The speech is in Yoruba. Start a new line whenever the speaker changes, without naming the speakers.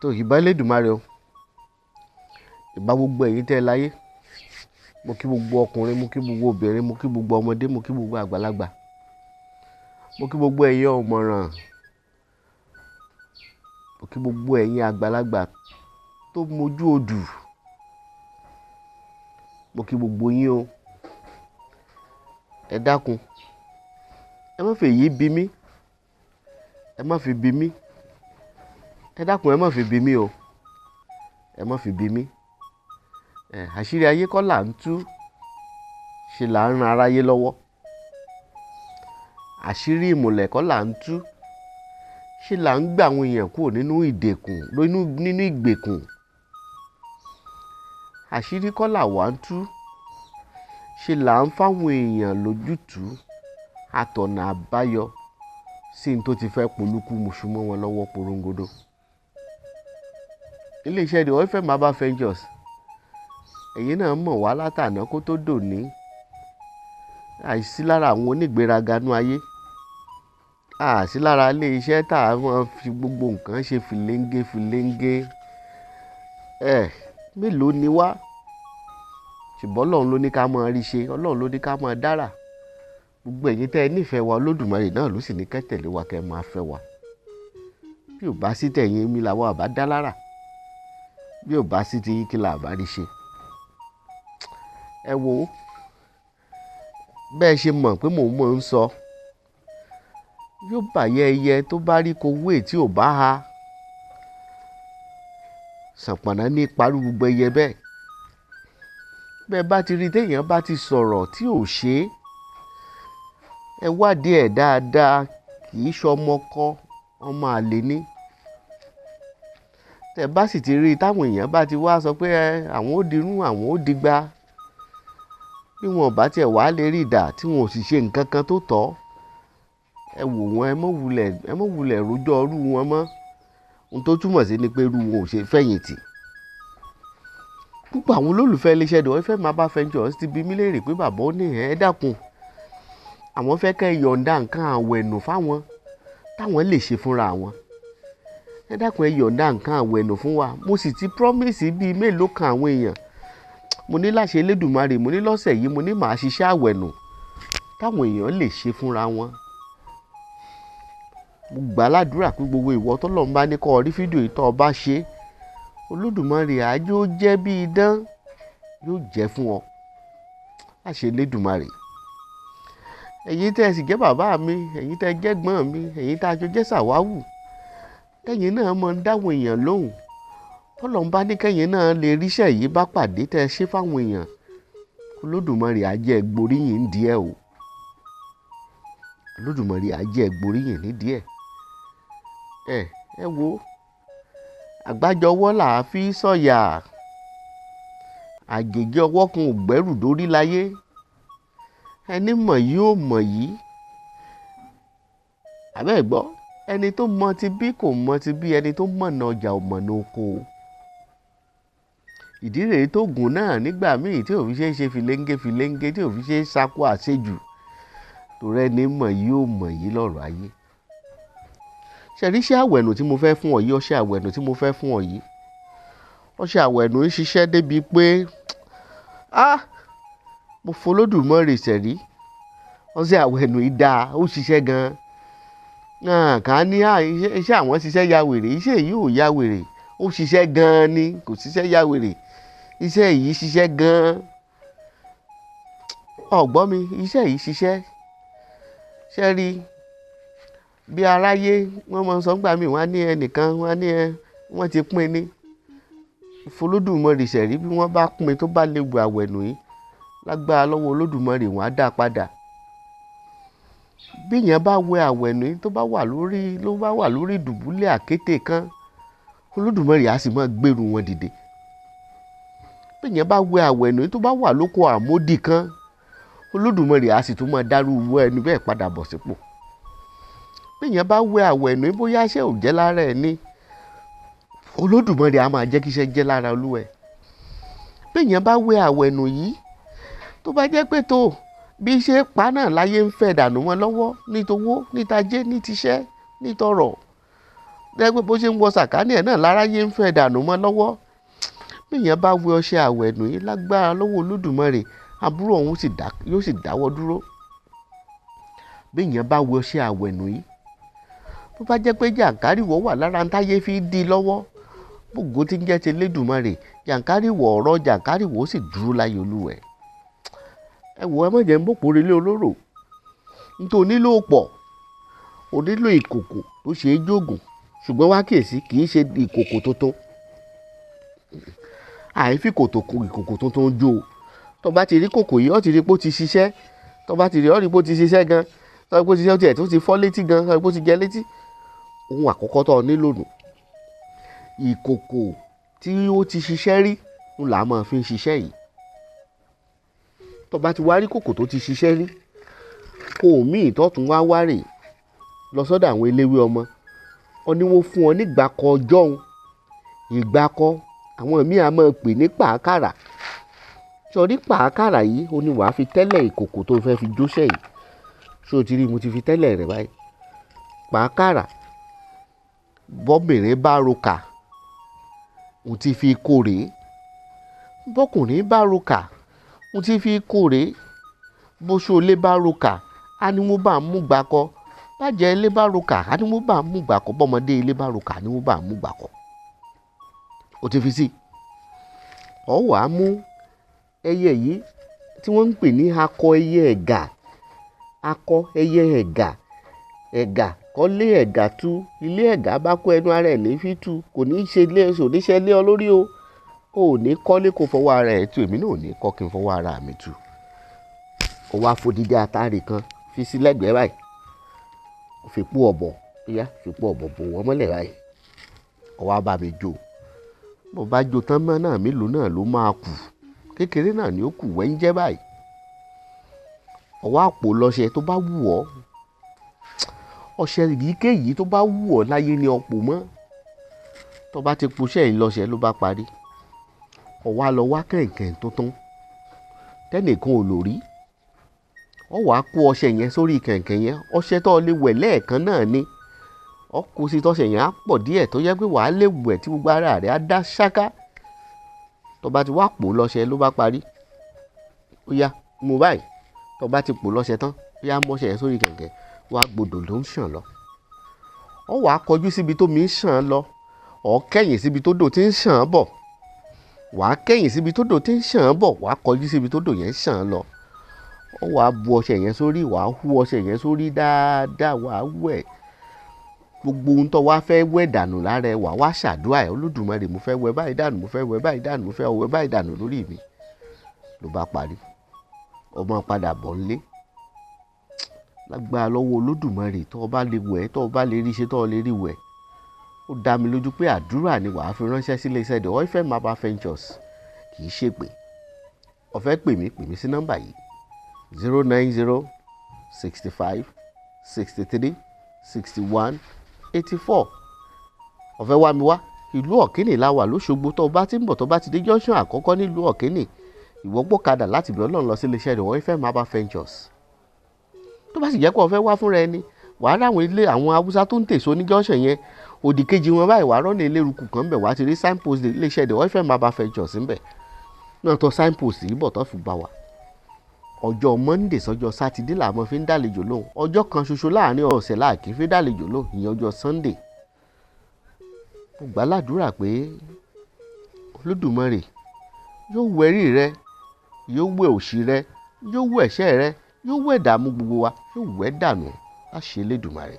tó ìbá Elédùmarè o, ìbá gbogbo ẹ̀yin tẹ́ láyé, mo kí gbogbo ọkùnrin, mo kí gbogbo obìnrin, mo kí gbogbo ọmọdé, mo kí gbogbo àgbàlagbà, mo kí gbogbo ẹ̀yin ọ̀mọ̀ràn, mo kí gbogbo ẹ̀yin àgbàlagbà tó mojú odù, mo kí gbogbo yín o. Ẹ dákun, ẹ má fi èyí bí mi, ẹ má fi bí mi, ẹ dákun ẹ má fi bí mi o, ẹ má fi bí mi. Àṣírí ayé kọ́ là ń tú, ṣe là ń ran aráyé lọ́wọ́. Àṣírí ìmùlẹ̀ kọ́ là ń tú, ṣe là ń gbà àwọn èèyàn kúrò nínú ìdẹ̀kùn, nínú ìgbèkùn. Àṣírí kọ́ là wá ń tú, ṣe là ń fáwọn èèyàn lójútùú àtọ̀nà àbáyọ sí ní tó ti fẹ́ polúkú muṣu mọ́ wọn lọ́wọ́ porongodo. Iléeṣẹ́ Deoyfem Ventures, ẹ̀yin náà mọ̀ wá látàná kó tó dòní. Àìsí lára àwọn onígbéraga nú ayé, àìsí lára iléeṣẹ́ tá a máa fi gbogbo nǹkan ṣe fìléńgé. Mélòó ni wá? Ṣùgbọ́n Ọlọ́run ló ní ká máa rí ṣe, Ọlọ́run ló ní ká máa dára. Gbogbo ẹ̀yin tẹ́ ẹ nífẹ̀ẹ́ wa, Olódùmarè náà ló sì ní kẹ́ tẹ̀lé wa, kẹ́ máa fẹ́ wa. Bí ò bá sí tẹ̀yin mi làwọn àbá dá lára, bí ò bá sí ti yín kí la àbá rí ṣe. Ẹ wo, bẹ́ẹ̀ ṣe mọ̀ pé mò ń sọ, yóò bàyẹ́ ẹyẹ tó bá rí kowé tí ò bá ha. Ṣànpọ̀nná ní parú gbogbo ẹyẹ bẹ́ẹ̀. Bẹ́ẹ̀ bá ti rí téèyàn bá ti sọ̀rọ̀ tí ò ṣe é, ẹ wádìí ẹ̀ dáadáa, kì í ṣọmọ kọ́, ọmọ àlè ní. Tẹ́ bá sì ti rí táwọn èèyàn bá ti wá sọ pé àwọn ó dirún, àwọn ó digba, bí wọn bá tiẹ̀ wá lè rí ìdà tí wọn ò sì ṣe nǹkan kan tó tọ́, ẹ wò wọ́n, ẹ mọ́ wulẹ̀ rojọ́ ọrú wọn mọ́. Ohun tó túmọ̀ sí ni pé irú wọn ò ṣe fẹ̀yìntì. Púpọ̀ àwọn olólùfẹ́ iléeṣẹ́ Deoyfem Ventures ti bi mí léèrè pé bàbá ó ní ẹ dákun, àwọn fẹ́ kẹ́ yọ̀ǹda nǹkan àwẹ̀nù fáwọn táwọn lè ṣe fúnra wọn. Ẹ dákun ẹ yọ̀ǹda nǹkan àwẹ̀nù fún wa. Mo sì ti promise bíi mélòó kan àwọn èèyàn. Mo ní láṣẹ Elédùmarè, mo ní lọ́sẹ̀ yìí, mo ní màá ṣiṣẹ́ àwẹ̀nù táwọn èèyàn lè ṣe fúnra wọn. Mo gbà ládùúrà pé gbogbo ìwọ tọ́lọ́run bá ní kó rí fídíò yìí tó bá ṣe, Olódùmarè àjò jẹ́ bí idán yóò jẹ́ fún ọ. Láṣẹ Elédùmarè. Ẹ̀yin tẹ́ ẹ sì jẹ́ bàbá mi, ẹ̀yin tẹ́ ẹ jẹ́ ẹ̀gbọ́n mi, ẹ̀yin tá a jọ jẹ́ sàwáwù, kẹ́yin náà mọ̀ ń dáwọn èèyàn lóhùn. Tọ́lọ́run bá ní kẹ́yin náà lè ríṣẹ́ yìí bá pàdé tẹ́ ẹ ṣe fáwọn èèyàn, Olódùmarè á jẹ́ ẹgbóríyìn ń díẹ̀ o. Olódùmarè á jẹ́ ẹgbóríyìn ní díẹ̀. Ẹ wo, àgbájọwọ́ là á fi sọ̀yà, àgègé ọwọ́ kan ò gbẹ́rù dórí láyé. Ẹni mọ̀ yìí ò mọ̀ yìí. Àbẹ́ ẹ̀ gbọ́, ẹni tó mọ ti bí kò mọ ti bí, ẹni tó mọ̀nà ọjà ò mọ̀nà oko. Ìdí rèé tó gùn náà nígbà míì tí ò fi ṣe fìléńgé, tí ò fi ṣe sakó àṣejù. Torí ẹni mọ̀ yìí ò mọ̀ yìí lọ́rọ̀ ayé. Ṣẹ̀rí iṣẹ́ àwẹ̀nù tí mo fẹ́ fún ọ yìí, ọṣẹ àwẹ̀nù tí mo fẹ́ fún ọ yìí, ọṣẹ àwẹ̀nù ń ṣiṣẹ́ débi pé mo f'Olódùmarè ṣẹ̀rí. Ọṣẹ àwẹ̀nù yìí dáa, ó ṣiṣẹ́ gan-an. Kàn á ní iṣẹ́ àwọn ṣiṣẹ́ ya wèrè, iṣẹ́ yìí ò ya wèrè, ó ṣiṣẹ́ gan-an ni, kò ṣiṣẹ́ ya wèrè. Iṣẹ́ yìí ṣiṣẹ́ gan-an. Ọ̀gbọ́n mi, iṣẹ́ yìí ṣiṣẹ́. Ṣé rí, bí aráyé wọ́n máa ń sọ gbà mí, wọ́n á ní ẹnìkan, wọ́n á ní wọ́n ti pín ní. F'Olódùmarè ṣẹ̀rí, bí wọ́n bá pín tó bá lè wo àwẹ̀nù yìí, lágbára lọ́wọ́ Olódùmarè wọ́n á dá padà. Bí èèyàn bá wẹ àwẹ̀nù yìí tó bá wà lórí ìdùbúlẹ̀ àkété kan, Olódùmarè á sì máa gbèrú wọn dìde. Bí èèyàn bá wẹ àwẹ̀nù yìí tó bá wà lóko àmódì kan, Olódùmarè á sì tún máa dárú wọ ẹni bẹ́ẹ̀ padà bọ̀ sípò. Bí èèyàn bá wẹ àwẹ̀nù yìí bóyá iṣẹ́ ò jẹ́ lára ẹ̀ ni, Olódùmarè á máa jẹ́ kí iṣẹ́ jẹ́ lára olúwẹ̀. Bí èèyàn bá wẹ àwẹ̀nù yìí tó bá jẹ́ pé tó bí ṣe pa náà láyé ń fẹ́ dànù wọn lọ́wọ́, ní towó, ní tajé, ní tiṣẹ́, ní tọrọ̀, lẹ́gbẹ́ bó ṣe ń wọ sàkání ẹ̀ náà láráyé ń fẹ́ dànù mọ́ lọ́wọ́. Bí èèyàn bá wẹ ọṣẹ àwẹ̀ nù yìí lágbára lọ́wọ́ Olódùmarè, aburú ọ̀hún yóò sì dáwọ́ dúró. Bí èèyàn bá wẹ ọṣẹ àwẹ̀ nù yìí, bó bá jẹ́ pé jàǹkárìwọ̀ wà lára ń táyé fi dí i lọ́wọ́, gbogbo tí ń jẹ́ ti Elédùmarè, ọ̀rọ̀ jàǹkárìwọ̀ ó sì dúró láyé Olúwẹ̀. Ẹ wò, ẹ má jẹ́ ń bòpò relé olóró. Nítorí onílò pọ̀, onílò ìkòkò tó ṣe é jóògùn, ṣùgbọ́n wá kíyèsí, kì í ṣe ìkòkò tuntun. Àìfi ìkòkò tuntun jó o. Tó bá ti rí kòkò yìí, ó ti rí pé ó ti ṣiṣẹ́. Tó bá ti rí, ó rí pé ó ti ṣiṣẹ́ gan. Tó rí pé ó ti ṣiṣẹ́, ó ti ẹ̀ tó ti fọ́ létí gan. Tó rí pé ó ti jẹ létí. Ohun àkọ́kọ́ tó nílò nù. Ìkòkò tí ó ti ṣiṣẹ́ rí ń là máa fi ń ṣiṣẹ́ yìí. Tó bá ti wá rí kòkò tó ti ṣiṣẹ́ rí, kò mí ìtọ́tún wá wárè lọ sọ́dọ̀ àwọn eléwé ọmọ. Wọ́n ní wọ́n fún ọ nígbàkọ ọjọ́un. Ìgbàkọ àwọn míì a máa pè ní pàákàrà. Sọrí pàákàrà yìí, ó ní wàá fi tẹ́lẹ̀ ìkòkò tó fẹ́ fi jóṣẹ́ yìí. Ṣé o ti rí, mo ti fi tẹ́lẹ̀ rẹ̀ báyìí. Pàákàrà, bọ́bìnrin bá roka, mo ti fi kórè. Bọ́kùnrin bá roka, mo ti fi kórè. Bóṣólé bá roka, á ní wọ́n bá ń mú gbàkọ. Bájẹ́ ilé bá roka, á ní wọ́n bá ń mú gbàkọ. Bọ́mọdé ilé bá roka, á ní wọ́n bá ń mú gbàkọ. O ti fi sí. Ọ wàá mú ẹyẹ yìí tí wọ́n ń pè ní akọ ẹyẹ ẹ̀gà. Akọ ẹyẹ ẹ̀gà. Ẹ̀gà kọ́lé ẹ̀gà tú. Ilé ẹ̀gà bá kó ẹnu ara ẹ̀ ní fi tú. Kò ní ṣe oníṣẹ́ lé ọ lórí o. O ò ní kọ́lé kó fọwọ́ ara ẹ̀ tú. Èmi náà ò ní kọ́ kí n fọwọ́ ara mi tú. O wá fòdìdí àtàrí kan fi sí lẹ́gbẹ̀ẹ́ báyìí. O fi pò ọ̀bọ̀, bóyá fi pò ọ̀bọ̀ bò wọ́n mọ́lẹ̀ báyìí. O wá bá mi jó. Bó bá jó tán mọ́ náà, mélòó náà ló máa kù. Kékeré náà ni ó kù wẹ́ńjẹ́ báyìí. O wá pò lọ́ṣẹ tó bá wù ọ́. Ọṣẹ èyíkéyìí tó bá wù ọ́ láyé ni ọ̀pọ̀ mọ́. Tó bá ti poṣẹ́ yìí lọ́ṣẹ ló bá parí. O wá lọ wá kẹ̀ǹkẹ̀ǹ tuntun tẹ́nìkan ò lò rí. Ọ wàá kó ọṣẹ yẹn sórí kẹ̀ǹkẹ̀ǹ yẹn. Ọṣẹ tó lè wẹ̀ lẹ́ẹ̀kan náà ni. Ọ kó sí tọ́ṣẹ yẹn á pọ̀ díẹ̀ tó yẹ pé wàá lè wẹ̀ tí gbogbo ara rẹ̀ á dá ṣáká. Tó bá ti wá pò lọ́ṣẹ ló bá parí. Ó yá, mú báyìí. Tó bá ti pò lọ́ṣẹ tán, ó yá mọ́ṣẹ yẹn sórí kẹ̀ǹkẹ̀ǹ. Wá gbodò ló ń ṣàn lọ. Ọ wàá kọjú síbi tó mi ń ṣàn lọ. Ọ kẹ́yìn síbi tó dò tí ń ṣàn bọ̀. Wàá kẹ́yìn síbi tó dò tí ń ṣàn bọ̀. Wàá kọjú síbi tó dò yẹn ń ṣàn lọ. Ọ wàá bu ọṣẹ yẹn sórí. Wàá hú ọṣẹ yẹn sórí dáadáa. Wàá wẹ̀. Gbogbo ohun tó wá fẹ́ wẹ̀ dànù lára ẹ, wàá wá ṣàdúrà ẹ̀. Olódùmarè, mo fẹ́ wẹ̀ báyìí dànù, mo fẹ́ wẹ̀ báyìí dànù, mo fẹ́ wẹ̀ báyìí dànù lórí mi. Ló bá parí. Ọmọ padà bọ̀ nílé. Lágbára lọ́wọ́ Olódùmarè, tó bá lè wẹ̀, tó bá lè rí ṣe, tó lè rí wẹ̀. Ó dá mi lójú pé àdúrà ni wàá fi ránṣẹ́ sí ilé-iṣẹ́ Deoyfem Herbal Ventures. Kì í ṣe pé. Ó fẹ́ pè mí sí nọ́mbà yìí. 090 65 63 61 84. Ó fẹ́ wá mi wá. Ìlú Ọ̀kínì la wà l'Óṣogbo. Tó bá ti ń bọ̀, tó bá ti dé junction àkọ́kọ́ nílùú Ọ̀kínì, ìwọ gbọ́kadà láti ibẹ̀ Ọlọ́run lọ sí ilé-iṣẹ́ Deoyfem Herbal Ventures. Tó bá sì jẹ́ pé ó fẹ́ wá fúnra ẹni, wàá ráwọn ilé àwọn Haúsá tó ń tèso ní junction yẹn. Òdì kejì wọn báyìí wàá rọ́nà eléruku kan bẹ̀. Wàá ti rí signpost ilé-iṣẹ́ Deoyfem Herbal Ventures ńbẹ̀. Náà tó signpost yìí bọ̀ tó fi bá wa. Ọjọ́ Monday sọ́jọ́ Sátidé là máa fi ń dálejò lóhùn. Ọjọ́ kan ṣoṣo láàrin ọ̀sẹ̀ là kì í fi dálejò lóhùn, ìyẹn ọjọ́ Sunday. Mo gbà ládùúrà pé Olódùmarè yóò wẹ̀rí rẹ, yóò wẹ̀ òṣì rẹ, yóò wẹ̀ ẹ̀ṣẹ̀ rẹ, yóò wẹ̀ dààmú gbogbo wa, yóò wẹ̀ dànù. Àṣẹ Elédùmarè.